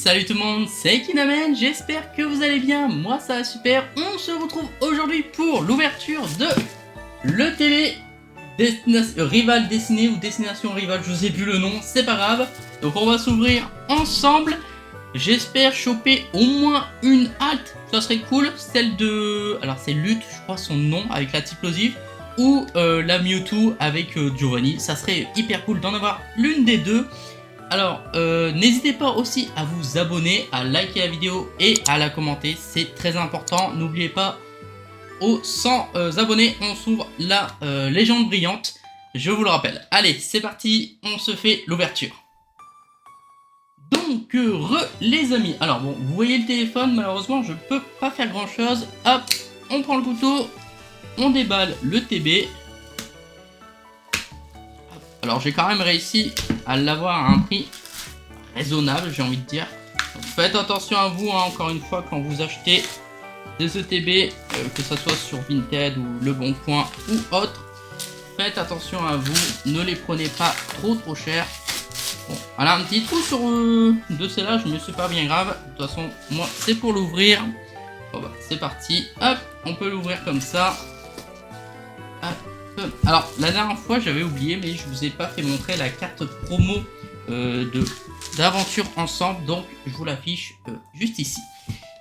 Salut tout le monde, c'est Kinamen, j'espère que vous allez bien, moi ça va super. On se retrouve aujourd'hui pour l'ouverture de l'ETB Rival Destiné ou Destination Rival, je sais plus le nom, c'est pas grave. Donc on va s'ouvrir ensemble, j'espère choper au moins une halte, ça serait cool. Celle de... alors c'est Lutte, je crois son nom, avec la Typlosive, ou la Mewtwo avec Giovanni, ça serait hyper cool d'en avoir l'une des deux. Alors, n'hésitez pas aussi à vous abonner, à liker la vidéo et à la commenter, c'est très important. N'oubliez pas, aux 100 abonnés, on s'ouvre la légende brillante, je vous le rappelle. Allez, c'est parti, on se fait l'ouverture. Donc, les amis, alors bon, vous voyez le téléphone, malheureusement, je peux pas faire grand chose. Hop, on prend le couteau, on déballe le TB. Alors j'ai quand même réussi à l'avoir à un prix raisonnable, j'ai envie de dire. Donc, faites attention à vous, hein, encore une fois, quand vous achetez des ETB, que ce soit sur Vinted ou Le Bon Coin ou autre. Faites attention à vous, ne les prenez pas trop cher. Bon, voilà, un petit trou sur de celle-là, mais c'est pas bien grave. De toute façon, moi, c'est pour l'ouvrir. Bon bah, c'est parti. Hop, on peut l'ouvrir comme ça. Hop. Alors la dernière fois j'avais oublié, mais je vous ai pas fait montrer la carte promo d'aventure ensemble, donc je vous l'affiche juste ici.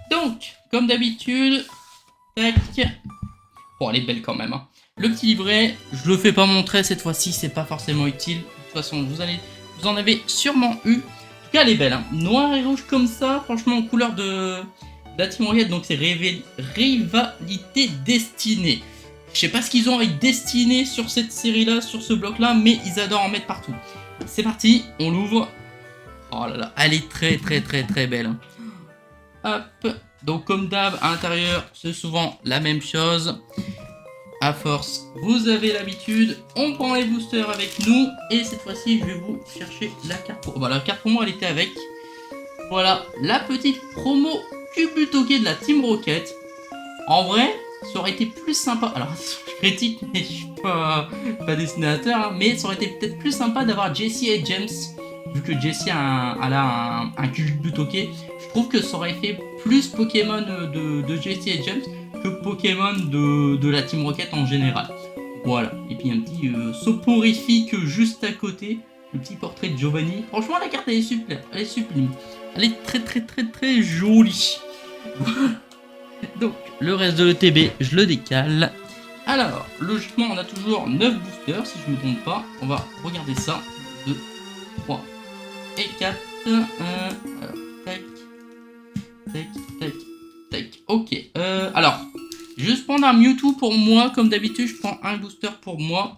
Donc comme d'habitude, tac. Bon, elle est belle quand même, hein. Le petit livret, je le fais pas montrer cette fois-ci, c'est pas forcément utile. De toute façon vous en avez sûrement eu. En tout cas elle est belle, hein. Noir et rouge comme ça, franchement en couleur de la Team Rocket, donc c'est Rivalité Destinée. Je sais pas ce qu'ils ont avec Destiné sur cette série là, sur ce bloc là, mais ils adorent en mettre partout. C'est parti, on l'ouvre. Oh là là, elle est très belle. Hop, donc comme d'hab, à l'intérieur, c'est souvent la même chose. À force, vous avez l'habitude. On prend les boosters avec nous. Et cette fois-ci, je vais vous chercher la carte promo. Voilà, la carte promo, elle était avec. Voilà, la petite promo Cubutoke de la Team Rocket. En vrai, ça aurait été plus sympa, alors je critique mais je suis pas dessinateur, hein, mais ça aurait été peut-être plus sympa d'avoir Jessie et James, vu que Jessie a un Cubutoke. Je trouve que ça aurait fait plus Pokémon de Jessie et James que Pokémon de la Team Rocket en général. Voilà, et puis un petit soporifique juste à côté, le petit portrait de Giovanni. Franchement la carte elle est sublime, elle est très jolie. Donc, le reste de l'ETB, je le décale. Alors, logiquement, on a toujours 9 boosters, si je ne me trompe pas. On va regarder ça. 2, 3 et 4. Alors, tac. Ok. Alors, je vais juste prendre un Mewtwo pour moi. Comme d'habitude, je prends un booster pour moi.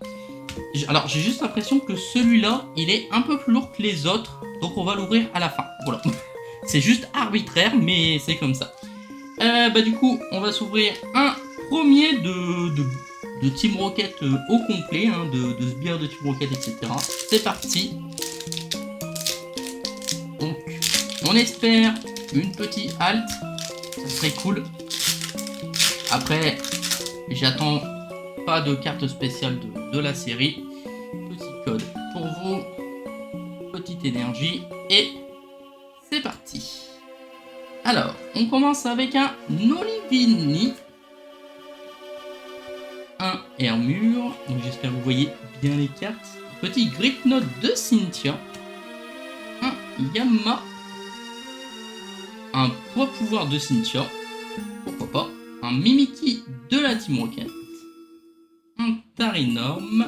Alors, j'ai juste l'impression que celui-là, il est un peu plus lourd que les autres. Donc, on va l'ouvrir à la fin. Voilà. C'est juste arbitraire, mais c'est comme ça. Bah du coup on va s'ouvrir un premier de Team Rocket au complet, hein, de sbires de Team Rocket, etc. C'est parti. Donc on espère une petite halte, ça serait cool. Après j'attends pas de carte spéciale de la série. Petit code pour vous, petite énergie et c'est parti. Alors, on commence avec un Olivini, un Hermure, donc j'espère que vous voyez bien les cartes, petit Gripnote de Cynthia, un Yama, un poids pouvoir de Cynthia, pourquoi pas, un Mimikyu de la Team Rocket, un Tarinorm,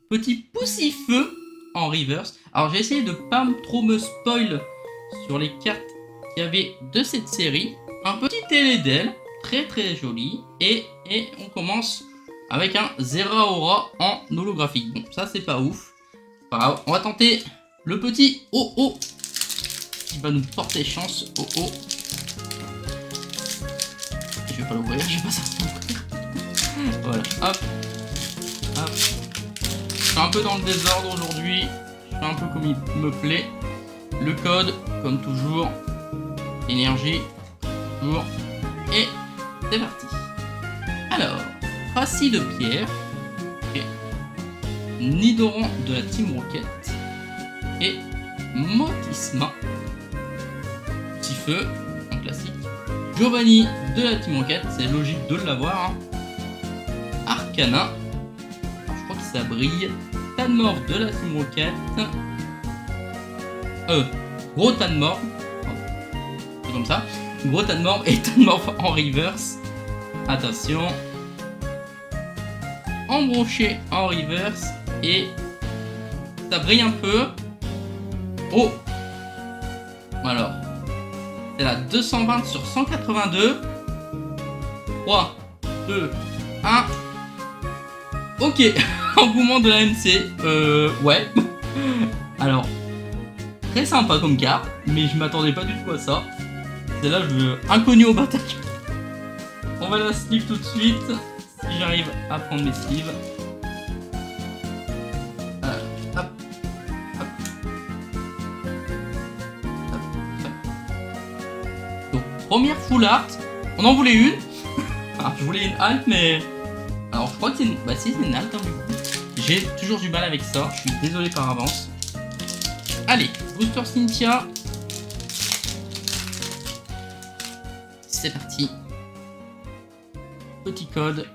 petit Poussifeu en reverse. Alors j'ai essayé de pas trop me spoil sur les cartes qu'il y avait de cette série. Un petit Télédel, très joli, et on commence avec un Zeraora en holographique. Bon, ça c'est pas ouf, pas grave. On va tenter le petit Oh qui va nous porter chance. Oh, je vais pas l'ouvrir, je vais pas l'ouvrir. Voilà, hop. Je suis un peu dans le désordre aujourd'hui, je fais un peu comme il me plaît. Le code, comme toujours, énergie, toujours, et c'est parti. Alors, Tracy de pierre, et Nidoran de la Team Rocket, et Motisma feu, un classique. Giovanni de la Team Rocket, c'est logique de l'avoir. Hein. Arcana, alors, je crois que ça brille. Tanmor de la Team Rocket. Gros Tanmor, c'est comme ça. Gros Tanmor et Tanmor en reverse. Attention. Embroché en reverse et ça brille un peu. Oh, alors c'est la 220 sur 182. 3, 2, 1. Ok, engouement de la MC. Ouais. Alors, très sympa comme carte, mais je m'attendais pas du tout à ça. C'est là, inconnu au bataille. On va la sleeve tout de suite. Si j'arrive à prendre mes sleeves. Hop, hop, hop. Donc, première full art. On en voulait une. Alors, je voulais une alt, mais. Alors, je crois que c'est une. Bah, si, c'est une alt, hein, du coup. J'ai toujours du mal avec ça. Je suis désolé par avance. Allez, booster Cynthia. C'est parti. Petit code.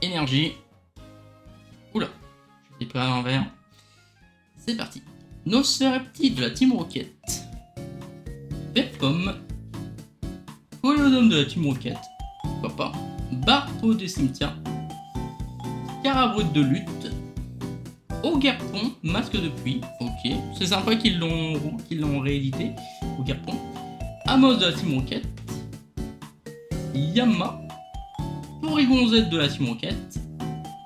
Énergie. Oula, je l'ai pris à l'envers. C'est parti. Nosferapti de la Team Rocket. Pepcom. Coléodome de la Team Rocket. Pourquoi pas. Barto des Cimetières. Carabrut de lutte. Ogarpon, masque de pluie. Ok, c'est sympa qu'ils l'ont réédité. Ogarpon. Amos de la Team Rocket. Yama. Porygon Z de la Team Rocket.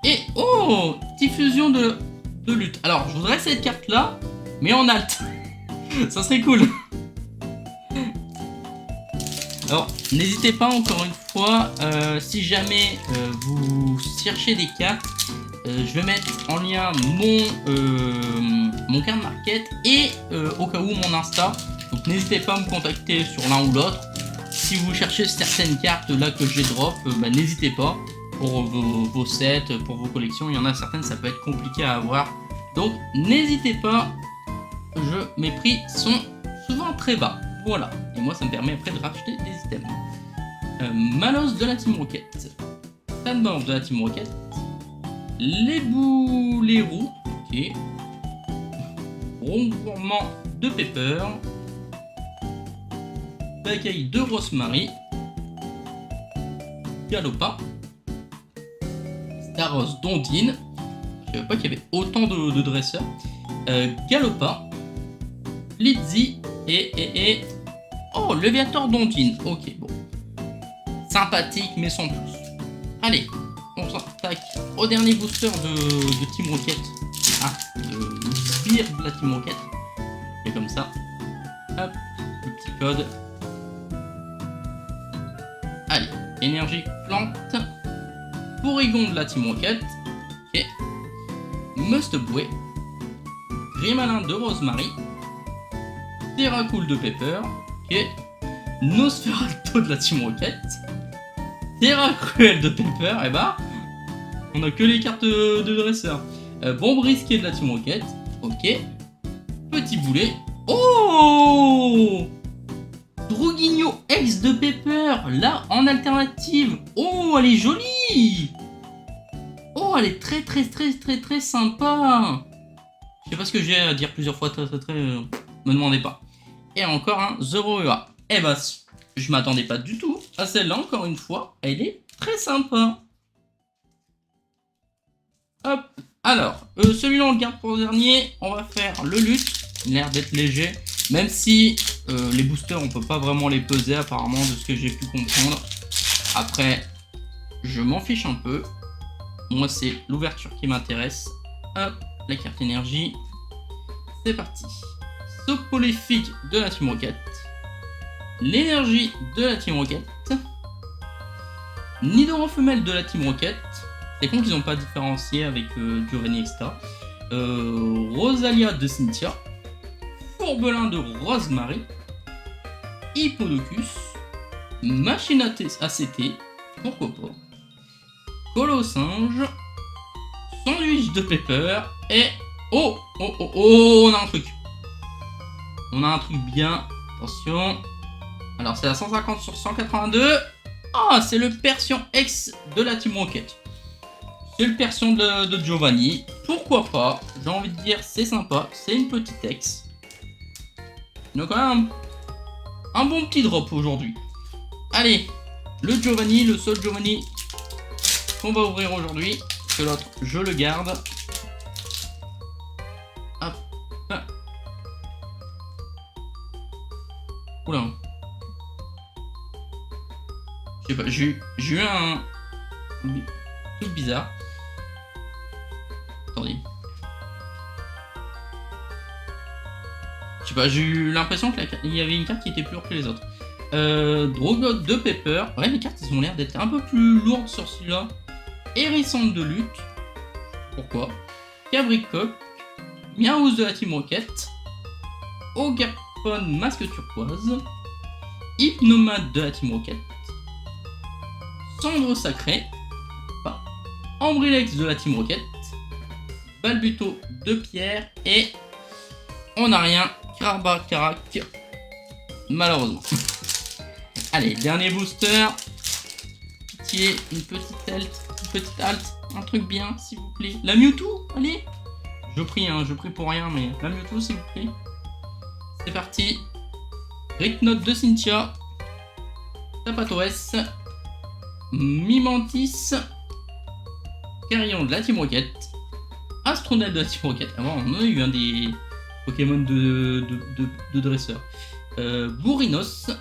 Et oh, diffusion de lutte. Alors, je voudrais cette carte là, mais en alt. Ça serait cool. Alors, n'hésitez pas encore une fois, si jamais vous cherchez des cartes, je vais mettre en lien mon card market et au cas où mon Insta. Donc n'hésitez pas à me contacter sur l'un ou l'autre. Si vous cherchez certaines cartes là que j'ai drop, bah, n'hésitez pas pour vos sets, pour vos collections. Il y en a certaines, ça peut être compliqué à avoir. Donc n'hésitez pas, mes prix sont souvent très bas. Voilà, et moi ça me permet après de racheter des items. Malos de la Team Rocket. Tanmor de la Team Rocket. Les roues. Ok. Rongourement de Pepper. Bagaille de Rosemary. Galopin. Staros d'Ondine. Je savais pas qu'il y avait autant de dresseurs. Galopin. Lizzie et oh, Léviator d'Ondine. Ok, bon. Sympathique, mais sans plus. Allez, on s'attaque au dernier booster de Team Rocket. Ah, le sbire de la Team Rocket. Et comme ça. Hop, le petit code. Allez, énergie plante. Porygon de la Team Rocket. Ok. Must-Boué. Grimalin de Rosemary. Terracool de Pepper. Ok. Nosferatu de la Team Rocket. Terracruel de Pepper. Et bah, on a que les cartes de dresseur. Bombrisqué de la Team Rocket. Ok. Petit boulet. Oh, Droguigno X de Pepper. Là, en alternative. Oh, elle est jolie. Oh, elle est très sympa. Je sais pas ce que j'ai à dire plusieurs fois. Me demandez pas. Et encore un 0 EA. Et bah, je m'attendais pas du tout à celle-là, encore une fois. Elle est très sympa. Hop. Alors, celui-là, on le garde pour le dernier. On va faire le lutte. Il a l'air d'être léger. Même si les boosters, on peut pas vraiment les peser, apparemment, de ce que j'ai pu comprendre. Après, je m'en fiche un peu. Moi, c'est l'ouverture qui m'intéresse. Hop, la carte énergie. C'est parti. Sopoléfique de la Team Rocket. L'énergie de la Team Rocket. Nidoran femelle de la Team Rocket. C'est con qu'ils n'ont pas différencié avec Giovanni Extra. Rosalia de Cynthia. Fourbelin de Rosemary. Hippodocus. Machinate ACT. Pourquoi pas. Colosinge. Sandwich de Pepper. Et oh, on a un truc. On a un truc bien Attention. Alors c'est à 150 sur 182. Ah, c'est le Persian X de la Team Rocket. C'est le Persian de Giovanni. Pourquoi pas? J'ai envie de dire, c'est sympa. C'est une petite X. Donc quand même un bon petit drop aujourd'hui. Allez, le Giovanni, le seul Giovanni qu'on va ouvrir aujourd'hui. Que l'autre, je le garde. Hop. Oula. Je sais pas, j'ai eu un truc bizarre. Attendez. Je sais pas, j'ai eu l'impression qu'il y avait une carte qui était plus lourde que les autres. Drogot de Pepper. Ouais, les cartes, ils ont l'air d'être un peu plus lourdes sur celui-là. Hérissante de lutte. Pourquoi? Cabricoc. Miaouz de la Team Rocket. Ogerpon masque turquoise. Hypnomade de la Team Rocket. Cendre sacrée. Ambrilex de la Team Rocket. Balbuto de pierre. Et on n'a rien. Carac. Malheureusement. Allez, dernier booster. Pitié, une petite halte. Un truc bien, s'il vous plaît. La Mewtwo, allez. Je prie pour rien, mais la Mewtwo, s'il vous plaît. C'est parti. Ricknote de Cynthia. Tapatores. Mimantis. Carillon de la Team Rocket. Astronaut de la Team Rocket. Avant, on a eu un des Pokémon de dresseur. Bourrinos.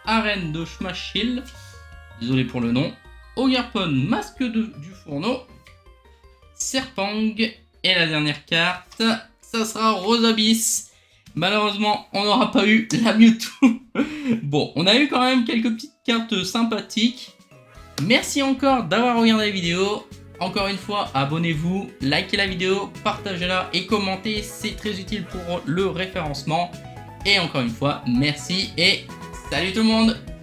Arène de Schmachil. Désolé pour le nom. Ogerpon, masque du fourneau. Serpang. Et la dernière carte, ça sera Rosabyss. Malheureusement, on n'aura pas eu la Mewtwo. Bon, on a eu quand même quelques petites cartes sympathiques. Merci encore d'avoir regardé la vidéo. Encore une fois, abonnez-vous, likez la vidéo, partagez-la et commentez. C'est très utile pour le référencement. Et encore une fois, merci et salut tout le monde!